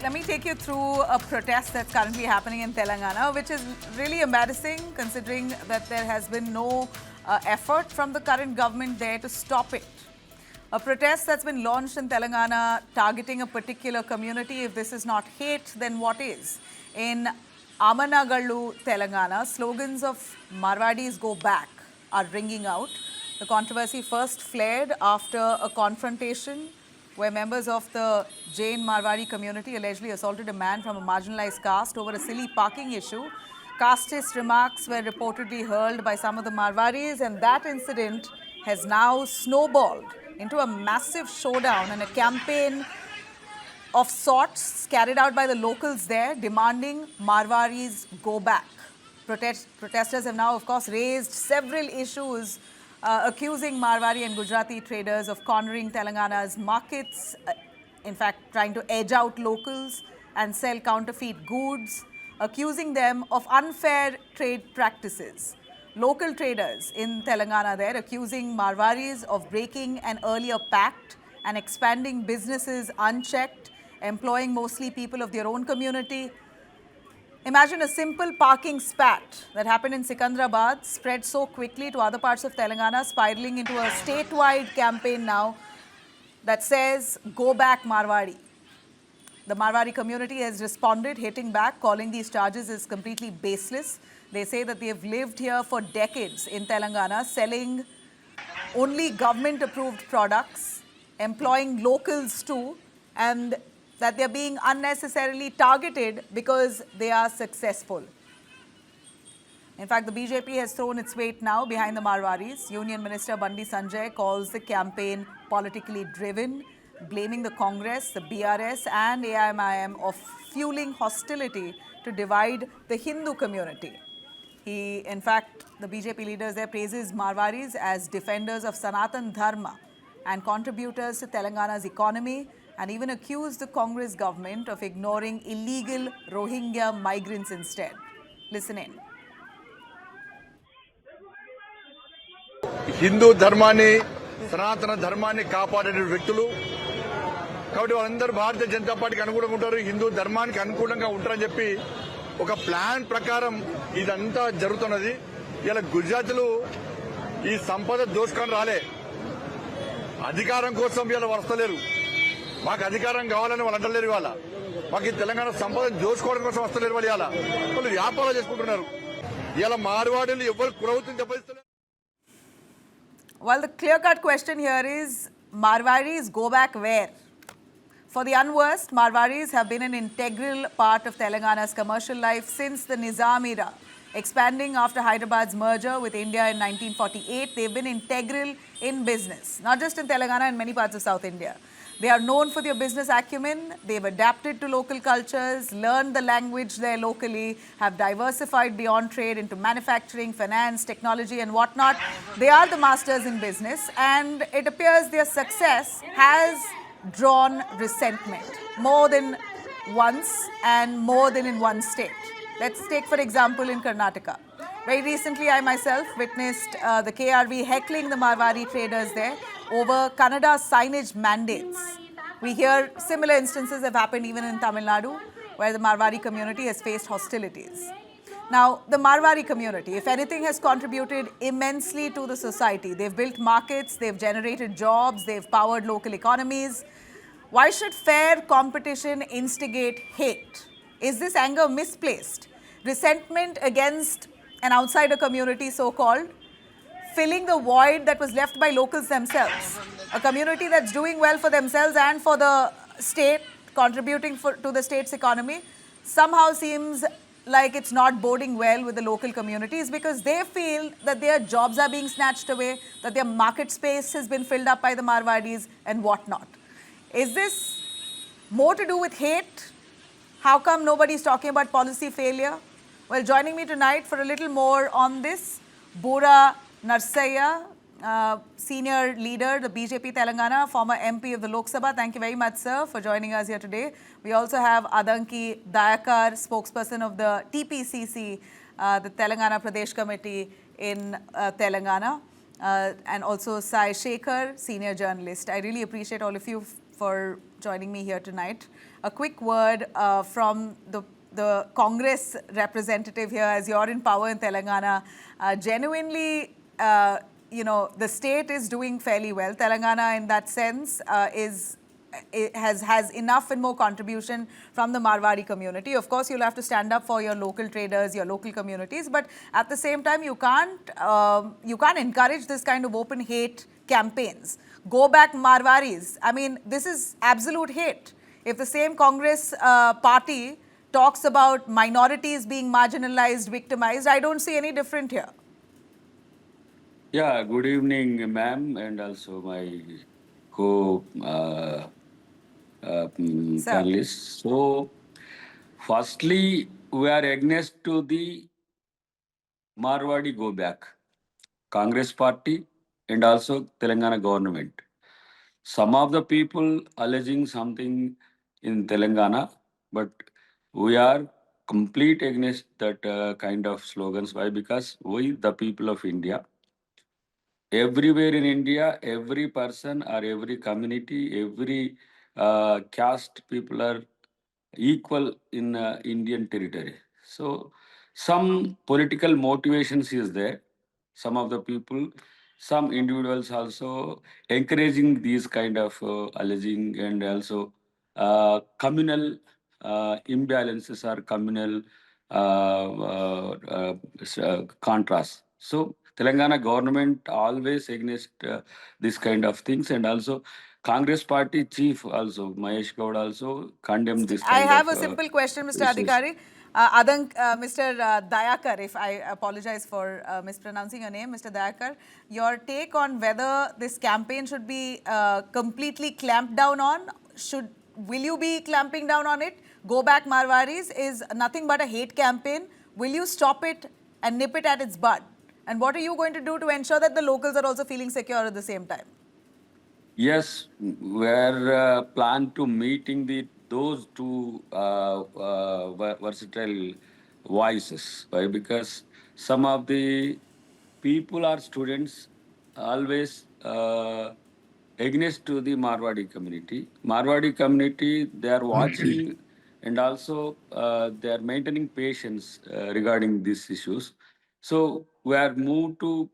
let me take you through a protest that's currently happening in Telangana, which is really embarrassing considering that there has been no effort from the current government there to stop it. A protest that's been launched in Telangana targeting a particular community. If this is not hate, then what is? In Amanagallu, Telangana, slogans of Marwadis Go Back are ringing out. The controversy first flared after a confrontation where members of the Jain Marwari community allegedly assaulted a man from a marginalized caste over a silly parking issue. Casteist remarks were reportedly hurled by some of the Marwaris, and that incident has now snowballed into a massive showdown and a campaign of sorts carried out by the locals there demanding Marwaris go back. Protesters have now, of course, raised several issues accusing Marwari and Gujarati traders of cornering Telangana's markets, in fact, trying to edge out locals and sell counterfeit goods, accusing them of unfair trade practices. Local traders in Telangana there accusing Marwaris of breaking an earlier pact and expanding businesses unchecked, employing mostly people of their own community. Imagine a simple parking spat that happened in Sikandrabad spread so quickly to other parts of Telangana, spiraling into a statewide campaign now that says, "Go back Marwadi." The Marwari community has responded, hitting back, calling these charges as completely baseless. They say that they have lived here for decades in Telangana, selling only government-approved products, employing locals too, and that they're being unnecessarily targeted because they are successful. In fact, the BJP has thrown its weight now behind the Marwaris. Union Minister Bandi Sanjay calls the campaign politically driven, blaming the Congress, the BRS and AIMIM of fueling hostility to divide the Hindu community. In fact, the BJP leaders there praises Marwaris as defenders of Sanatan Dharma and contributors to Telangana's economy, and even accused the Congress government of ignoring illegal Rohingya migrants instead. Listen in. Hindu ధర్మాన్ని సనాతన ధర్మాన్ని కాపాడే వ్యక్తులు కాబట్టి వాళ్ళందరూ భారతీయ జనతా పార్టీకి అనుకూలంగా ఉంటారు, హిందూ ధర్మానికి అనుకూలంగా ఉంటారని చెప్పి ఒక ప్లాన్ ప్రకారం ఇదంతా జరుగుతున్నది. ఇలా గుజరాత్లు ఈ సంపద దోచుకొని రాలే, అధికారం కోసం ఇలా వస్తలేరు. మాకు అధికారం కావాలని వాళ్ళు అంటలేరు. ఇవాళ మాకు ఈ తెలంగాణ సంపద దోచుకోవడం కోసం వస్తలేరు. వాళ్ళు వ్యాపారాలు చేసుకుంటున్నారు. ఇలా మార్వాడీలు ఎవరు కులవృత్తిని దెబ్బతీస్తున్నారు. Well, the clear-cut question here is, Marwaris go back where? For the unversed, Marwaris have been an integral part of Telangana's commercial life since the Nizam era. Expanding after Hyderabad's merger with India in 1948, they've been integral in business, not just in Telangana, in many parts of South India. They are known for their business acumen. They've adapted to local cultures, learned the language there locally, have diversified beyond trade into manufacturing, finance, technology and whatnot. They are the masters in business, and it appears their success has drawn resentment more than once and more than in one state. Let's take, for example, in Karnataka. Very recently, I myself witnessed the KRV heckling the Marwari traders there over Kannada signage mandates. We hear similar instances have happened even in Tamil Nadu, where the Marwari community has faced hostilities. Now, the Marwari community, if anything, has contributed immensely to the society. They've built markets, they've generated jobs, they've powered local economies. Why should fair competition instigate hate? Is this anger misplaced? Resentment against an outsider community, so-called, filling the void that was left by locals themselves. A community that's doing well for themselves and for the state, contributing to the state's economy, somehow seems like it's not boding well with the local communities because they feel that their jobs are being snatched away, that their market space has been filled up by the Marwadis and whatnot. Is this more to do with hate? How come nobody's talking about policy failure? Well, joining me tonight for a little more on this, Bura Narsaya, senior leader, the BJP Telangana, former MP of the Lok Sabha. Thank you very much, sir, for joining us here today. We also have Adanki Dayakar, spokesperson of the TPCC, the Telangana Pradesh Committee in Telangana, and also Sai Shekhar, senior journalist. I really appreciate all of you for joining me here tonight. a quick word from the Congress representative here, as you're in power in Telangana. Genuinely, the state is doing fairly well. Telangana, in that sense, has enough and more contribution from the Marwari community. Of course, you'll have to stand up for your local traders, your local communities, but at the same time, you can't encourage this kind of open hate campaigns. Go back, Marwaris. I mean, this is absolute hate. If the same Congress party talks about minorities being marginalized, victimized, I don't see any different here. Yeah, good evening, ma'am, and also my co panelists. So, firstly, we are against to the Marwadi Go Back, Congress party, and also Telangana government. Some of the people alleging something in Telangana, but we are complete against that kind of slogans. Why? Because we, the people of India, everywhere in India, every person or every community, every caste people are equal in Indian territory. So some political motivations is there. Some of the people, some individuals also encouraging these kind of alleging and also communal imbalances or communal contrasts. So Telangana government always against this kind of things, and also Congress party chief also Mahesh Gaud also condemned this I kind have of a simple question, Mr. issues. Adhikari. Mr. Dayakar, if I apologize for mispronouncing your name, Mr. Dayakar, your take on whether this campaign should be completely clamped down on? Will you be clamping down on it? Go Back Marwaris is nothing but a hate campaign. Will you stop it and nip it at its bud? And what are you going to do to ensure that the locals are also feeling secure at the same time? Yes, we're plan to meeting those two versatile voices. Why? Because some of the people are students always against to the Marwadi community. Marwadi community, they are watching and also they are maintaining patience regarding these issues. So we are moved to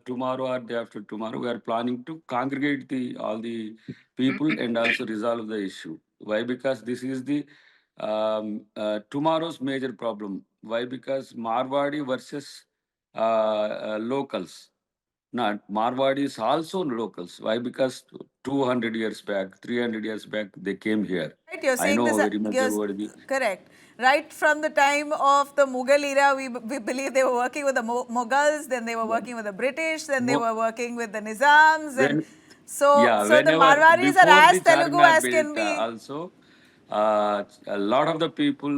tomorrow or day after tomorrow. We are planning to congregate all the people and also resolve the issue. Why? Because this is the tomorrow's major problem. Why? Because Marwadi versus locals. Not Marwadis also locals. Why? Because 200 years back, 300 years back, they came here. Right, you're I saying know this, very much yes, about the correct. Right from the time of the Mughal era, we believe they were working with the Mughals, then they were working with the British, then they were working with the Nizams, and when so the whenever Marwaris are before as the Telugu Charminar as can built, be. also a lot of the people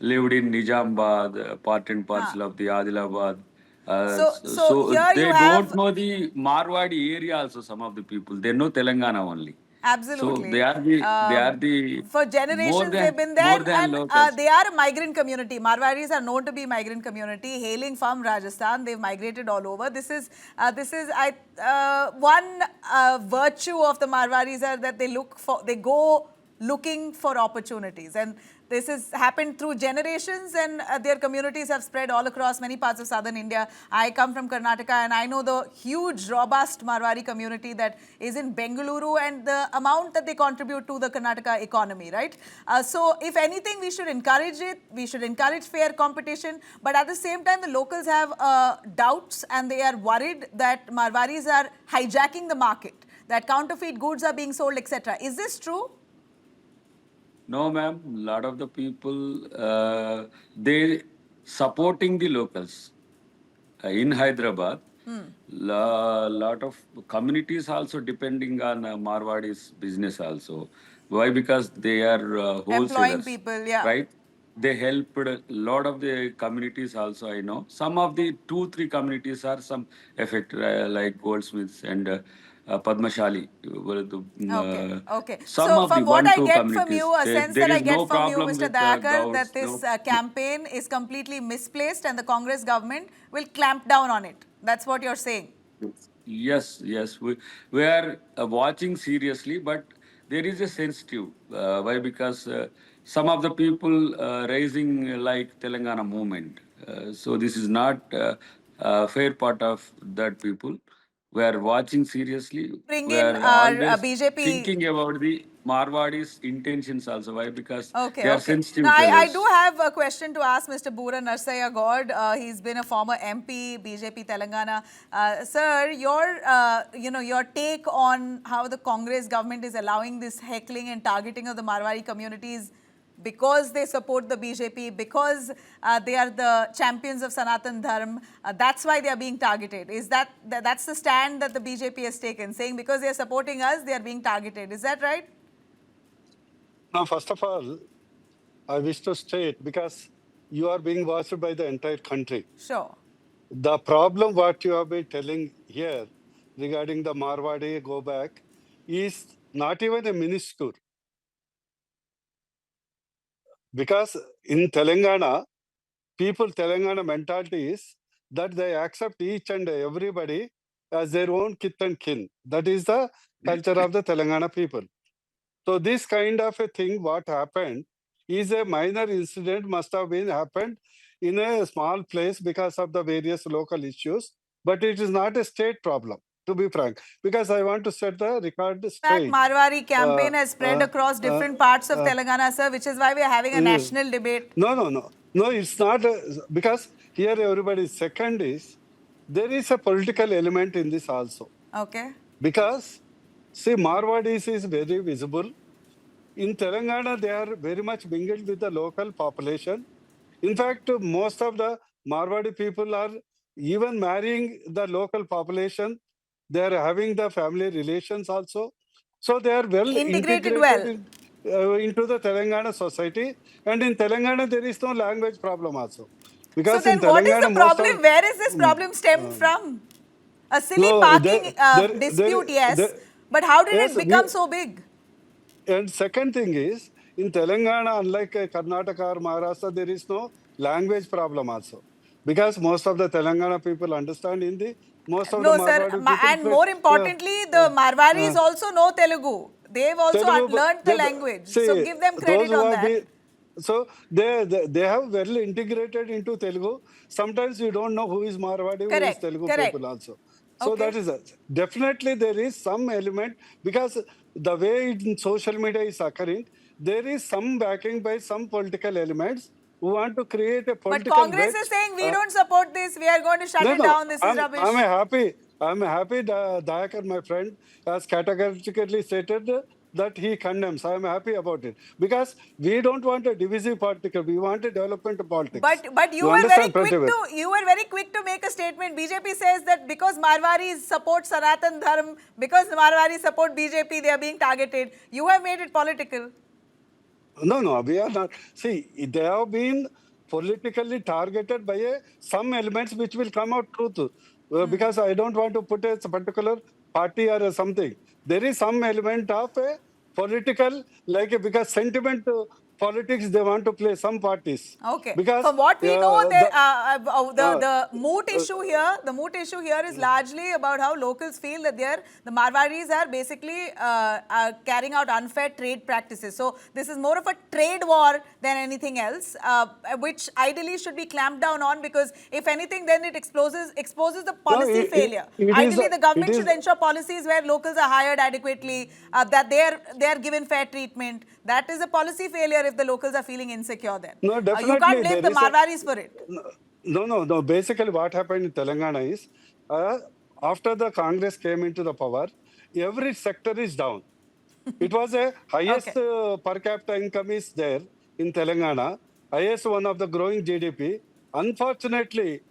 lived in Nizamabad, part and Huh. parcel of the Adilabad. So So here you they don't have know the Marwadi area. Also, some of the people they know Telangana only. So absolutely. they are the For generations they've been there, more than and locals. they are a migrant community. Marwaris are known to be migrant community, hailing from Rajasthan. They've migrated all over. This is one virtue of the Marwaris are that they go looking for opportunities, and this has happened through generations, and their communities have spread all across many parts of southern India. I come from Karnataka, and I know the huge, robust Marwari community that is in Bengaluru and the amount that they contribute to the Karnataka economy, right? So if anything, we should encourage it. We should encourage fair competition. But at the same time, the locals have doubts, and they are worried that Marwaris are hijacking the market, that counterfeit goods are being sold, etc. Is this true? No, ma'am. A lot of the people they supporting the locals in Hyderabad. Lot of communities also depending on Marwadi's business also. Why? Because they are Employing wholesalers, people, yeah. right? They helped a lot of the communities also. I know some of the 2, 3 communities are some effect like goldsmiths and Padmashali. Okay, okay. Some So of the from what one I two get from communities, you, a sense there that I is get no from you, problem Mr. with Dayakar, gouts. that this No, campaign is completely misplaced and the Congress government will clamp down on it. That's what you're saying. yes, we are watching seriously, but there is a sensitive. Why? Because some of the people raising like Telangana movement. So this is not a fair part of that people. We are watching seriously. Bring We in are our always BJP. thinking about the Marwadis' intentions also. Why? Because Okay, they are okay. sensitive Now, I do fellows. have a question to ask Mr. Bura Narsaya God. He's been a former MP, BJP Telangana. Sir, your take on how the Congress government is allowing this heckling and targeting of the Marwari communities because they support the BJP, because they are the champions of Sanatan Dharm. That's why they are being targeted. Is that's the stand that the BJP has taken, saying because they are supporting us, they are being targeted. Is that right? Now, first of all, I wish to state, because you are being watched by the entire country. Sure. The problem what you have been telling here regarding the Marwadi Go Back is not even a minuscule. Because in Telangana, Telangana mentality is that they accept each and everybody as their own kith and kin. That is the culture of the Telangana people. So this kind of a thing, what happened, is a minor incident, must have been happened in a small place because of the various local issues, but it is not a state problem, to be frank, because I want to set the record Back straight. Marwari campaign has spread across different parts of Telangana, sir, which is why we are having a national debate. No, it's not, because here everybody second is, there is a political element in this also. Okay. Because, see, Marwadis is very visible. In Telangana, they are very much mingled with the local population. In fact, most of the Marwadi people are even marrying the local population. They are having the family relations also. So they are well Integrated integrated into the Telangana society. And in Telangana, there is no language problem also. So Because in then what is the Telangana, most of... problem? Where is this problem stemmed from? A silly No, parking dispute, yes. But how did it yes, become so big? and second thing is, in Telangana, unlike Karnataka or Maharashtra, there is no language problem also. Because most of the Telangana people understand Hindi, most of the No, sir. Marwadi people... And more importantly, the Marwaris also know Telugu. They've also Telugu, learned the language. So see, give them those credit who on have that. been... So they have well integrated into Telugu. Sometimes you don't know who is Marwadi, who is Correct, Telugu correct. people also. So Okay. that is definitely there is some element, because the way in social media is occurring, there is some backing by some political elements who want to create a But political Congress is wedge. saying we don't support this. We are going to shut it down. This is rubbish. I'm happy Dayakar, my friend, has categorically stated that he condemns. I'm happy about it, because we don't want a divisive politics. We want a development politics. But you You were very understand pretty quick well. to make a statement. BJP says that because Marwaris support Sanatan Dharm, because Marwaris support BJP, they are being targeted. You have made it political. No, we are not. See, they have been politically targeted by some elements which will come out truth. Because I don't want to put a particular party or something. There is some element of a political, because sentiment politics they want to play, some parties. Okay. Because From what we know, the moot uh, issue here is largely about how locals feel that the Marwaris are basically carrying out unfair trade practices. So this is more of a trade war than anything else, which ideally should be clamped down on, because if anything, then it exposes the policy failure. Ideally, the government should ensure policies where locals are hired adequately, that they are given fair treatment. That is a policy failure if the locals are feeling insecure then. No, definitely. You can't blame the Marwaris for it. No. Basically, what happened in Telangana is, after the Congress came into the power, every sector is down. It was a highest per capita income is there in Telangana, highest one of the growing GDP. Unfortunately,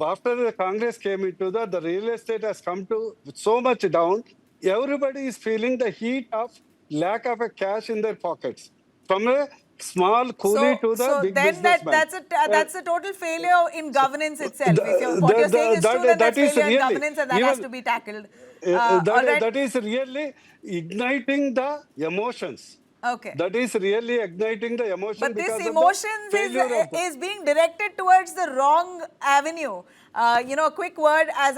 after the Congress came into the real estate has come to so much down. Everybody is feeling the heat of lack of a cash in their pockets. From a small coolie to the big Then businessman. that's a total failure in governance itself. If what you're saying is true, then that's failure in governance, and that has to be tackled. All right. That is really igniting the emotions. Okay. That is really igniting the emotion, But this because of the emotions failure of is being directed towards the wrong avenue. A quick word as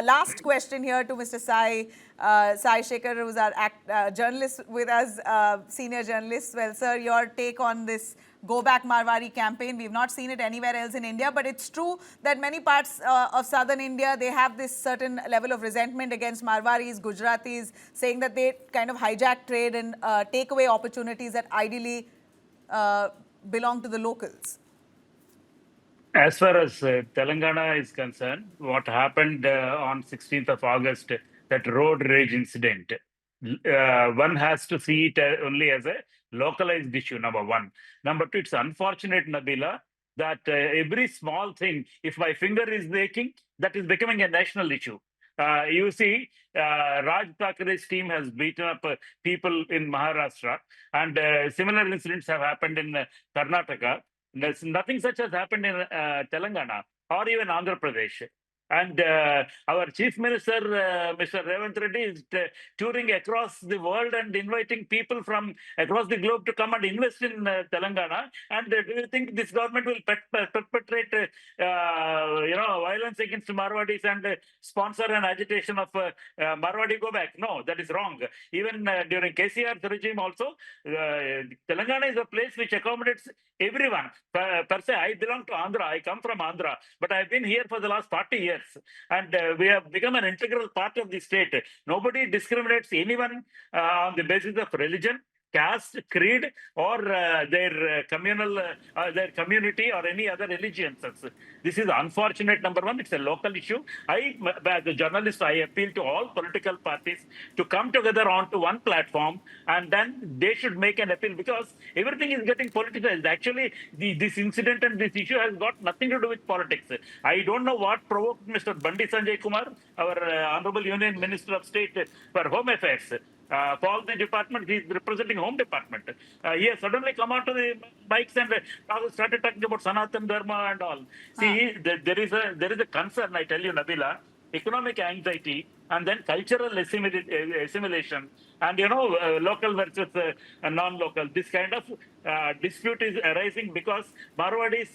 last question here to Mr. Sai. Sai Shekhar, who's our journalist with us, senior journalist. Well, sir, your take on this Go Back Marwari campaign. We've not seen it anywhere else in India, but it's true that many parts of southern India, they have this certain level of resentment against Marwaris, Gujaratis, saying that they kind of hijack trade and take away opportunities that ideally belong to the locals. As far as Telangana is concerned, what happened on 16th of August, that road rage incident, one has to see it only as a localized issue, number one. Number two, it's unfortunate, Nabila, that every small thing, if my finger is aching, that is becoming a national issue. You see, Raj Thackeray's team has beaten up people in Maharashtra, and similar incidents have happened in Karnataka. Nothing such has happened in Telangana or even Andhra Pradesh. And our Chief Minister, Mr. Revant Reddy, is touring across the world and inviting people from across the globe to come and invest in Telangana. And do you think this government will perpetrate, violence against Marwadis and sponsor an agitation of Marwadi Go Back? No, that is wrong. Even during KCR's regime also, Telangana is a place which accommodates everyone. Per se, I belong to Andhra. I come from Andhra, but I've been here for the last 40 years. And we have become an integral part of the state. Nobody discriminates anyone on the basis of religion, caste, creed, or their communal, their community, or any other allegiances. This is unfortunate, number one. It's a local issue. As a journalist, I appeal to all political parties to come together onto one platform, and then they should make an appeal, because everything is getting politicized. Actually, this incident and this issue has got nothing to do with politics. I don't know what provoked Mr. Bandi Sanjay Kumar, our Honorable Union Minister of State for Home Affairs. For all the department, he is representing Home Department. He has suddenly come onto the bikes and started talking about Sanatan Dharma and all. See, there is a concern, I tell you, Nabila, economic anxiety, and then cultural assimilation, and local versus non-local. This kind of dispute is arising because Marwadis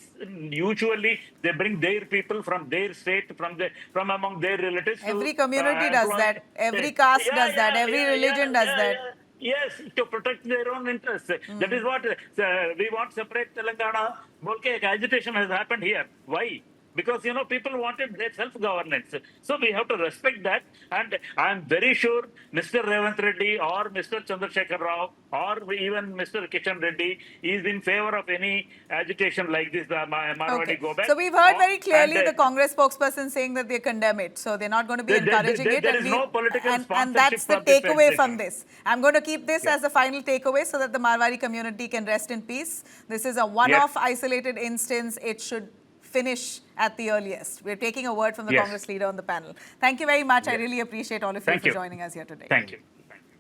usually they bring their people from their state, from among their relatives. Every community does that. Every caste does that. Every religion does that. Yes, to protect their own interests. That is what we want separate Telangana. Bolke agitation has happened here. Why? Because people wanted their self-governance. So we have to respect that. And I am very sure Mr. Revant Reddy or Mr. Chandrasekhar Rao or even Mr. Kishan Reddy is in favor of any agitation like this, Marwadi Go Back. So we've heard very clearly the Congress spokesperson saying that they condemn it. So they're not going to be encouraging it. There is no political sponsorship. And that's the takeaway from this. I'm going to keep this as the final takeaway so that the Marwari community can rest in peace. This is a one-off isolated instance. It should finish at the earliest. We're taking a word from the Congress leader on the panel. Thank you very much. I really appreciate all of you for joining us here today. Thank you.